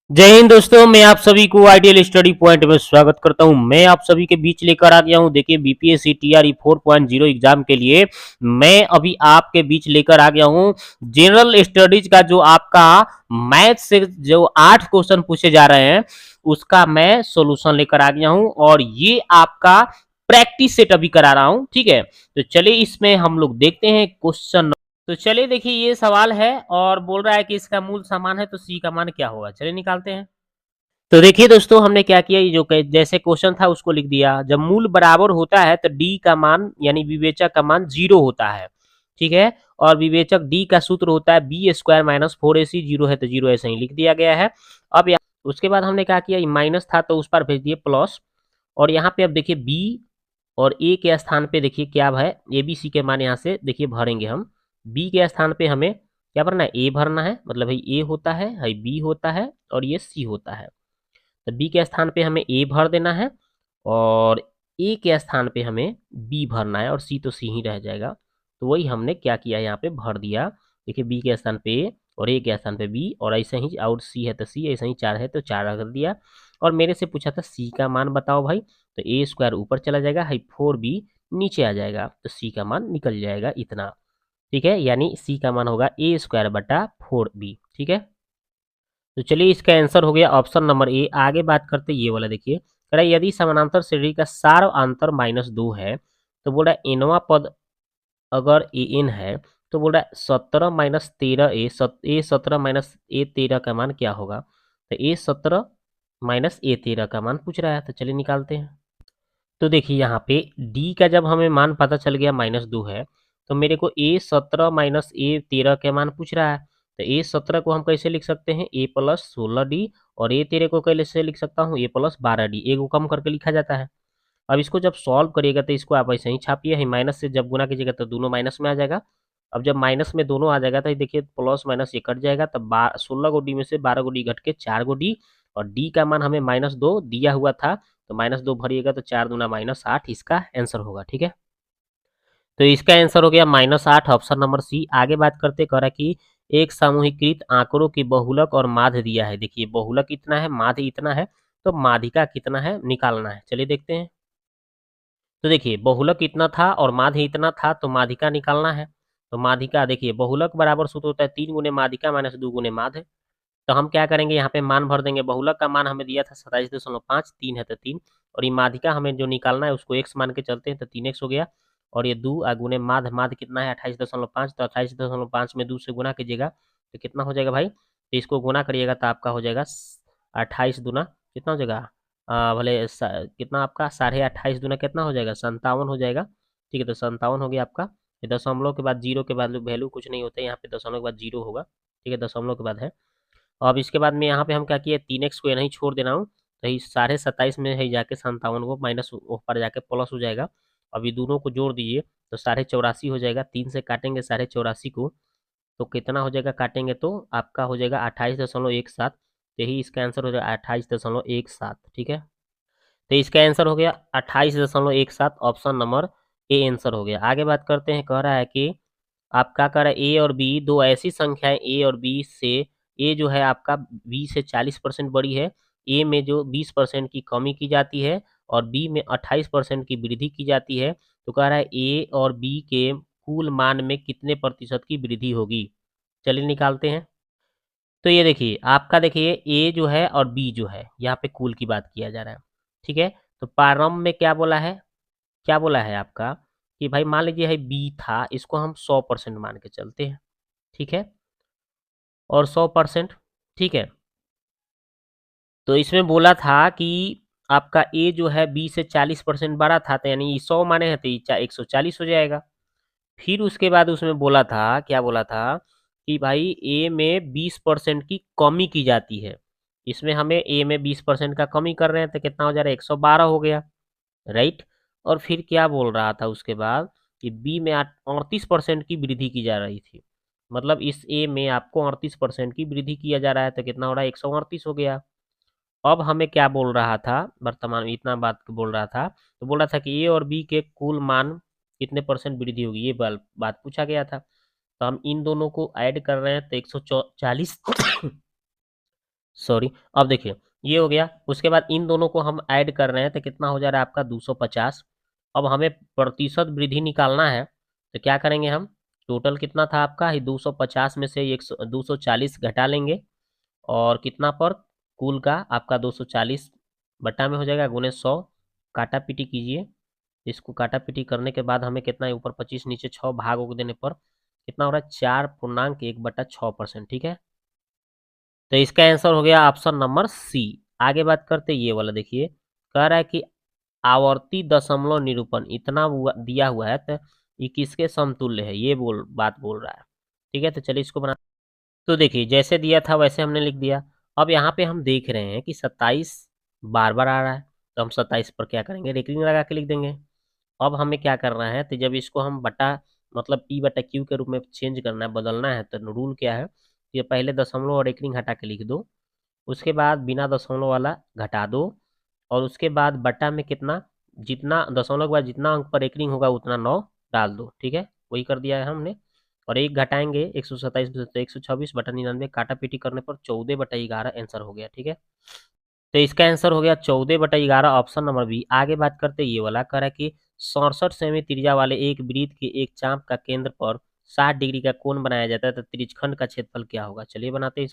जय हिंद दोस्तों, मैं आप सभी को आइडियल स्टडी पॉइंट में स्वागत करता हूं। मैं आप सभी के बीच लेकर आ गया हूं। देखिए बीपीएससी टीआरई 4.0 एग्जाम के लिए मैं अभी आपके बीच लेकर आ गया हूं जनरल स्टडीज का जो आपका मैथ से जो 8 क्वेश्चन पूछे जा रहे हैं उसका मैं सॉल्यूशन लेकर आ गया हूं और ये आपका प्रैक्टिस सेट अभी करा रहा हूं। ठीक है, तो चलिए इसमें हम लोग देखते हैं क्वेश्चन। तो चलिए देखिए ये सवाल है और बोल रहा है कि इसका मूल समान है तो सी का मान क्या होगा। चलिए निकालते हैं। तो देखिए दोस्तों हमने क्या किया, ये जो जैसे क्वेश्चन था उसको लिख दिया। जब मूल बराबर होता है तो डी का मान यानी विवेचक का मान 0 होता है। ठीक है, और विवेचक डी का सूत्र होता है बी स्क्वायर माइनस 4ac। 0 है तो 0 ऐसे ही लिख दिया गया है। अब उसके बाद हमने क्या किया, माइनस था तो उस पर भेज दिए प्लस। और यहाँ पे अब देखिए बी और ए के स्थान पे देखिए क्या है, ए बी सी के मान यहाँ से देखिए भरेंगे हम। बी के स्थान पे हमें क्या भरना है, ए भरना है। मतलब भाई ए होता है बी होता है और ये सी होता है। तो बी के स्थान पे हमें ए भर देना है और ए के स्थान पे हमें बी भरना है और सी तो सी ही रह जाएगा। तो वही हमने क्या किया, यहाँ पे भर दिया। देखिए बी के स्थान पे ए और ए के स्थान पे बी और ऐसे ही, और सी है तो सी, ऐसे ही 4 है तो 4 रख दिया। और मेरे से पूछा था सी का मान बताओ भाई, तो ए स्क्वायर ऊपर चला जाएगा, 4b नीचे आ जाएगा तो सी का मान निकल जाएगा इतना। ठीक है, यानी सी का मान होगा ए स्क्वायर बटा 4b। ठीक है, तो चलिए इसका आंसर हो गया ऑप्शन नंबर ए। आगे बात करते ये वाला देखिए, कह रहा है यदि समानांतर श्रेणी का सार अंतर -2 है तो बोल रहा है एनवा पद अगर ए एन है तो बोल रहा है 17 माइनस 13 ए 17 माइनस ए 13 का मान क्या होगा। तो ए 17 माइनस ए 13 का मान पूछ रहा है, तो चलिए निकालते हैं। तो देखिए यहाँ पे डी का जब हमें मान पता चल गया -2 है तो मेरे को ए 17 माइनस ए 13 के मान पूछ रहा है। तो ए 17 को हम कैसे लिख सकते हैं, ए प्लस 16d, और ए 13 को कैसे लिख सकता हूँ, ए प्लस 12d। ए को कम करके लिखा जाता है। अब इसको जब सॉल्व करिएगा तो इसको आप ऐसे ही छापिए, माइनस से जब गुना कीजिएगा तो दोनों माइनस में आ जाएगा। अब जब माइनस में दोनों आ जाएगा तो देखिए प्लस माइनस ये कट जाएगा, तब 16 गो डी में से 12 गो डी घट के 4 गो डी, और डी का मान हमें -2 दिया हुआ था तो -2 भरिएगा तो 4 दूना -8 इसका आंसर होगा। ठीक है, तो इसका आंसर हो गया -8, ऑप्शन नंबर सी। आगे बात करते, कह रहा कि एक सामूहिकृत आंकड़ों की बहुलक और माध्य दिया है। देखिए बहुलक इतना है, माध्य इतना है, तो माध्यिका कितना है निकालना है। चलिए देखते हैं। तो देखिए बहुलक इतना था और माध्य इतना था तो माध्यिका निकालना है। तो माध्यिका देखिए बहुलक बराबर सूत्र होता है 3 गुने माध्यिका माइनस 2 गुने माध्य। तो हम क्या करेंगे, यहाँ पे मान भर देंगे। बहुलक का मान हमें दिया था 27.5, 3 है तो 3, और ये माध्यिका हमें जो निकालना है उसको x मान के चलते हैं तो 3x हो गया। और ये 2 गुने माध्य, माध्य कितना है 28.5, तो 28.5 में 2 से गुना कीजिएगा तो कितना हो जाएगा भाई, तो इसको गुना करिएगा तो आपका हो जाएगा 28 दूना कितना हो जाएगा, भले कितना आपका 28.5 दूना कितना हो जाएगा 57 हो जाएगा। ठीक है, तो 57 हो गया आपका। ये दशमलव के बाद जीरो के बाद वैल्यू कुछ नहीं होता है, यहाँ पे दशमलव के बाद जीरो होगा। ठीक है, दशमलव के बाद है। अब इसके बाद में यहाँ पे हम क्या किए, 3x को नहीं छोड़ देना हूँ तो ये 27.5 में है जाके 57 को माइनस ऊपर जाके प्लस हो जाएगा। अब ये दोनों को जोड़ दीजिए तो 84.5 हो जाएगा। 3 से काटेंगे 84.5 को तो कितना हो जाएगा, काटेंगे तो आपका हो जाएगा 28.17। यही इसका आंसर हो जाएगा 28.17। ठीक है, तो इसका आंसर हो गया 28.17, ऑप्शन नंबर ए आंसर हो गया। आगे बात करते हैं, कह रहा है कि आप क्या कर रहे हैं, ए और बी दो ऐसी संख्याएं ए और बी से, ए जो है आपका बी से 40% बड़ी है। ए में जो 20% की कमी की जाती है और बी में 28% की वृद्धि की जाती है। तो कह रहा है ए और बी के कुल मान में कितने प्रतिशत की वृद्धि होगी। चलिए निकालते हैं। तो ये देखिए आपका, देखिए ए जो है और बी जो है, यहाँ पे कुल की बात किया जा रहा है। ठीक है, तो प्रारंभ में क्या बोला है, क्या बोला है आपका कि भाई मान लीजिए है बी था, इसको हम 100% मान के चलते हैं। ठीक है, और 100%। ठीक है, तो इसमें बोला था कि आपका ए जो है बी से 40% बड़ा था, तो यानी 100 माने हैं तो ये 140 हो जाएगा। फिर उसके बाद उसमें बोला था, क्या बोला था कि भाई ए में 20% की कमी की जाती है। इसमें हमें ए में 20% का कमी कर रहे हैं तो कितना हो जा रहा है, 112 हो गया। राइट, और फिर क्या बोल रहा था उसके बाद कि बी में 38% की वृद्धि की जा रही थी। मतलब इस ए में आपको 38% की वृद्धि किया जा रहा है तो कितना हो रहा है, 138 हो गया। अब हमें क्या बोल रहा था, वर्तमान में इतना बात बोल रहा था, तो बोल रहा था कि ए और बी के कुल मान कितने परसेंट वृद्धि होगी, ये बात पूछा गया था। तो हम इन दोनों को ऐड कर रहे हैं तो 140 सॉरी। अब देखिए ये हो गया, उसके बाद इन दोनों को हम ऐड कर रहे हैं तो कितना हो जा रहा है आपका 250। अब हमें प्रतिशत वृद्धि निकालना है, तो क्या करेंगे हम, टोटल कितना था आपका 250 में से 240 घटा लेंगे, और कितना पर, कुल का आपका 240 बट्टा में हो जाएगा गुने 100, काटा पीटी कीजिए। इसको काटा पीटी करने के बाद हमें कितना है, ऊपर 25 नीचे 6 भाग हो देने पर कितना हो रहा है 4.1/100%। ठीक है, तो इसका आंसर हो गया ऑप्शन नंबर सी। आगे बात करते ये वाला देखिए, कह रहा है कि आवर्ती दशमलव निरूपण इतना दिया हुआ है, तो ये किसके समतुल्य है, ये बात बोल रहा है। ठीक है, तो चलिए इसको बना। तो देखिए जैसे दिया था वैसे हमने लिख दिया। अब यहाँ पे हम देख रहे हैं कि 27 बार बार आ रहा है, तो हम 27 पर क्या करेंगे, रेखिंग लगा के लिख देंगे। अब हमें क्या करना है, तो जब इसको हम बटा मतलब पी बटा क्यू के रूप में चेंज करना है, बदलना है, तो रूल क्या है, ये पहले दशमलव और रेखिंग हटा के लिख दो, उसके बाद बिना दशमलव वाला घटा दो, और उसके बाद बटा में कितना, जितना दशमलव के बाद जितना अंक पर रेकरिंग होगा उतना 9 डाल दो। ठीक है, वही कर दिया है हमने। और एक घटाएंगे 127 में से, तो 126/99 काटा पीटी करने पर 14/11 आंसर हो गया। ठीक है, तो इसका आंसर हो गया 14/11, ऑप्शन नंबर बी। आगे बात करते ये वाला, कर है कि 67 सेमी त्रिज्या वाले एक वृत्त के एक चाप का केंद्र पर 60 डिग्री का कोण बनाया जाता है, तो त्रिज्यखंड का क्षेत्रफल क्या होगा। चलिए बनाते हैं।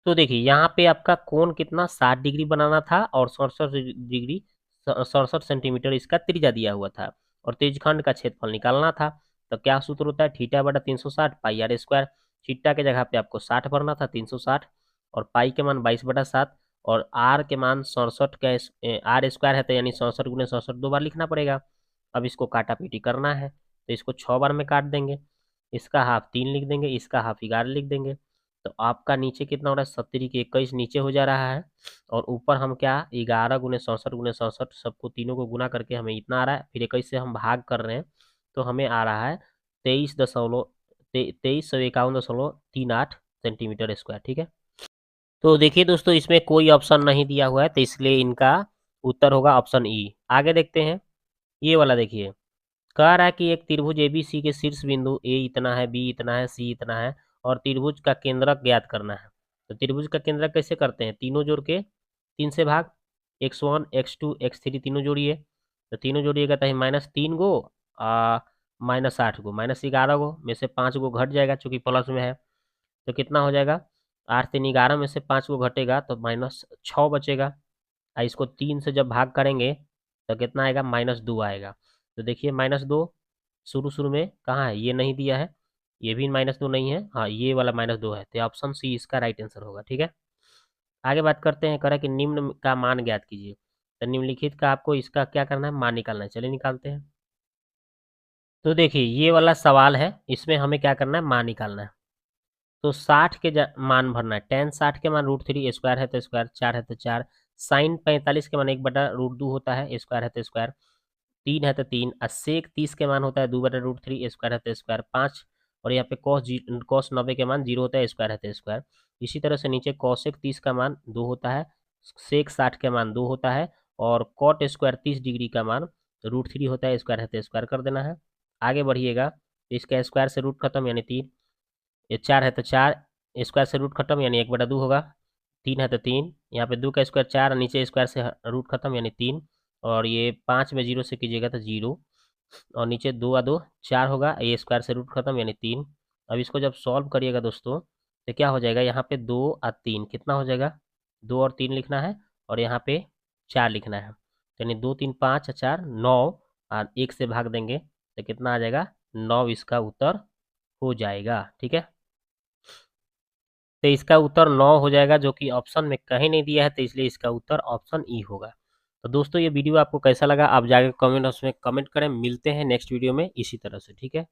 तो देखिए यहाँ पे आपका कोण कितना 60 डिग्री बनाना था, और 67 सेंटीमीटर इसका त्रिज्या दिया हुआ था, और त्रिज्यखंड का क्षेत्रफल निकालना था। तो क्या सूत्र होता है, थीटा/360 पाई आर स्क्वायर। थीटा के जगह पे आपको 60 भरना था, 360, और पाई के मान 22/7, और आर के मान 67 का आर स्क्वायर है, तो यानी 67 गुने 67 दो बार लिखना पड़ेगा। अब इसको काटा पीटी करना है, तो इसको 6 बार में काट देंगे, इसका हाफ 3 लिख देंगे, इसका हाफ 11 लिख देंगे। तो आपका नीचे कितना हो रहा है, 70 के 21 नीचे हो जा रहा है, और ऊपर हम क्या 11 गुने 67 गुने 67 सबको तीनों को गुना करके हमें इतना आ रहा है, फिर 21 से हम भाग कर रहे हैं, तो हमें आ रहा है 23.5138 सेंटीमीटर स्क्वायर। ठीक है, तो देखिए दोस्तों इसमें कोई ऑप्शन नहीं दिया हुआ है, तो इसलिए इनका उत्तर होगा ऑप्शन ई। आगे देखते हैं ये वाला देखिए, कह रहा है कि एक त्रिभुज एबीसी के शीर्ष बिंदु ए इतना है, बी इतना है, सी इतना है, और त्रिभुज का केंद्रक ज्ञात करना है। तो त्रिभुज का केंद्रक कैसे करते हैं, तीनों जोड़ के 3 से भाग, x1 x2 x3 तीनों जोड़िए, तो तीनों जोड़िएगा तो -3 गो -8 गो, -11 गो में से 5 गो घट जाएगा चूंकि प्लस में है, तो कितना हो जाएगा, 8×3 = 11 में से 5 गो घटेगा तो -6 बचेगा। इसको 3 से जब भाग करेंगे तो कितना आएगा, -2 आएगा। तो देखिए -2 शुरू शुरू में कहाँ है, ये नहीं दिया है, ये भी -2 नहीं है, हाँ ये वाला -2 है, तो ऑप्शन सी इसका राइट आंसर होगा। ठीक है, आगे बात करते हैं, करा कि निम्न का मान ज्ञात कीजिए। तो निम्नलिखित का आपको इसका क्या करना है, मान निकालना है। चलिए निकालते हैं। तो देखिए ये वाला सवाल है, इसमें हमें क्या करना है, मान निकालना है। तो 60 के मान भरना है, टेन 60 के मान √3, स्क्वायर है तो स्क्वायर, 4 है तो 4, साइन 45 के मान 1/√2 होता है, स्क्वायर है तो स्क्वायर, 3 है तो 3, और सेक 30 के मान होता है 2/√3, स्क्वायर है तो स्क्वायर, 5, और यहाँ पे कॉस 90 के मान 0 होता है, स्क्वायर है तो स्क्वायर। इसी तरह से नीचे कॉसेक 30 का मान 2 होता है, सेक 60 के मान 2 होता है, और कॉट स्क्वायर 30 डिग्री का मान √3 होता है, स्क्वायर है तो स्क्वायर कर देना है। आगे बढ़िएगा, इसका स्क्वायर से रूट खत्म यानी 3, ये 4 है तो 4, स्क्वायर से रूट खत्म यानी 1/2 होगा, 3 है तो 3, यहाँ पे 2 का स्क्वायर 4, और नीचे स्क्वायर से रूट खत्म यानी 3, और ये 5 में 0 से कीजिएगा तो 0, और नीचे 2 और 2 4 होगा, ये स्क्वायर से रूट खत्म यानी 3। अब इसको जब सॉल्व करिएगा दोस्तों, तो क्या हो जाएगा, यहाँ पे 2 और 3 कितना हो जाएगा, 2 और 3 लिखना है, और यहाँ पे 4 लिखना है, तो यानी 2 3 5 और 4 9, और 1 से भाग देंगे तो कितना आ जाएगा, 9 इसका उत्तर हो जाएगा। ठीक है, तो इसका उत्तर 9 हो जाएगा, जो कि ऑप्शन में कहीं नहीं दिया है, तो इसलिए इसका उत्तर ऑप्शन ई होगा। तो दोस्तों ये वीडियो आपको कैसा लगा, आप जाकर कमेंट बॉक्स में कमेंट करें। मिलते हैं नेक्स्ट वीडियो में इसी तरह से। ठीक है।